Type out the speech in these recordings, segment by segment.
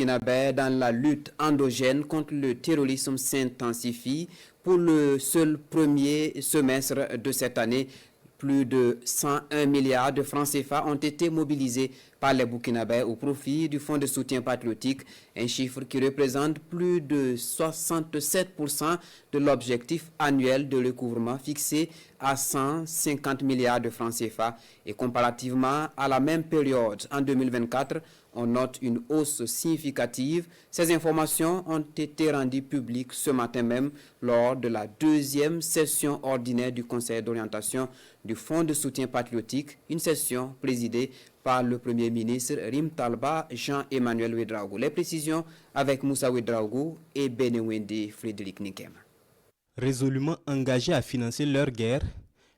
burkinabé dans la lutte endogène contre le terrorisme s'intensifie. Pour le seul premier semestre de cette année, plus de 101 milliards de francs CFA ont été mobilisés par les Burkinabés au profit du Fonds de soutien patriotique, un chiffre qui représente plus de 67% de l'objectif annuel de recouvrement fixé à 150 milliards de francs CFA. Et comparativement à la même période en 2024, on note une hausse significative. Ces informations ont été rendues publiques ce matin même lors de la deuxième session ordinaire du Conseil d'orientation du Fonds de soutien patriotique, une session présidée par le Premier ministre Rim Talba Jean-Emmanuel Ouedraogo. Les précisions avec Moussa Ouedraogo et Benewende Frédéric Nikem. Résolument engagés à financer leur guerre,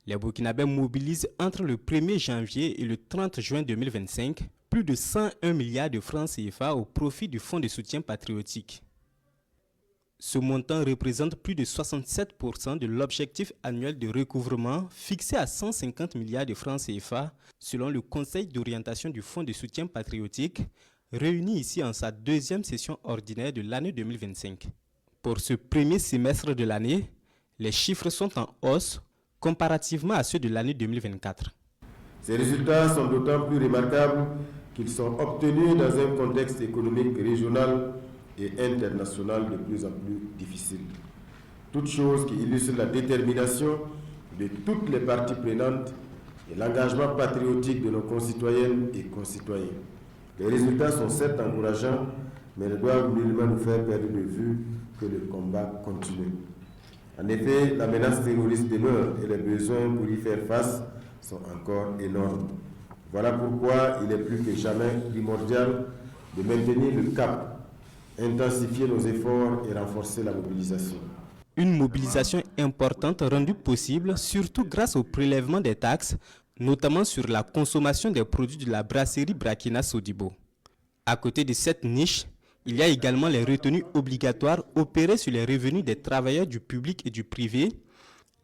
les Burkinabés mobilisent entre le 1er janvier et le 30 juin 2025 plus de 101 milliards de francs CFA au profit du Fonds de soutien patriotique. Ce montant représente plus de 67% de l'objectif annuel de recouvrement fixé à 150 milliards de francs CFA selon le Conseil d'orientation du Fonds de soutien patriotique, réuni ici en sa deuxième session ordinaire de l'année 2025. Pour ce premier semestre de l'année, les chiffres sont en hausse comparativement à ceux de l'année 2024. Ces résultats sont d'autant plus remarquables qu'ils sont obtenus dans un contexte économique régional et international de plus en plus difficile. Toute chose qui illustre la détermination de toutes les parties prenantes et l'engagement patriotique de nos concitoyennes et concitoyens. Les résultats sont certes encourageants, mais ne doivent nullement nous faire perdre de vue que le combat continue. En effet, la menace terroriste demeure et les besoins pour y faire face sont encore énormes. Voilà pourquoi il est plus que jamais primordial de maintenir le cap, intensifier nos efforts et renforcer la mobilisation. Une mobilisation importante rendue possible surtout grâce au prélèvement des taxes, notamment sur la consommation des produits de la brasserie Brakina Sodibo. À côté de cette niche, il y a également les retenues obligatoires opérées sur les revenus des travailleurs du public et du privé,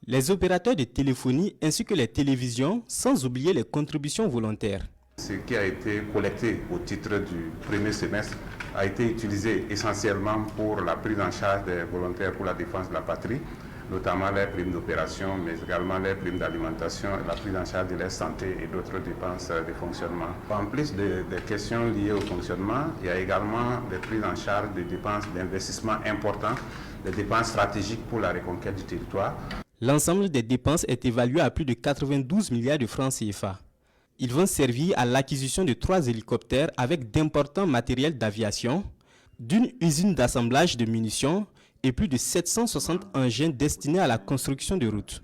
les opérateurs de téléphonie ainsi que les télévisions, sans oublier les contributions volontaires. Ce qui a été collecté au titre du premier semestre a été utilisé essentiellement pour la prise en charge des volontaires pour la défense de la patrie, notamment les primes d'opération, mais également les primes d'alimentation, la prise en charge de leur santé et d'autres dépenses de fonctionnement. En plus des questions liées au fonctionnement, il y a également des prises en charge des dépenses d'investissement importantes, des dépenses stratégiques pour la reconquête du territoire. L'ensemble des dépenses est évalué à plus de 92 milliards de francs CFA. Ils vont servir à l'acquisition de 3 hélicoptères avec d'importants matériels d'aviation, d'une usine d'assemblage de munitions et plus de 760 engins destinés à la construction de routes.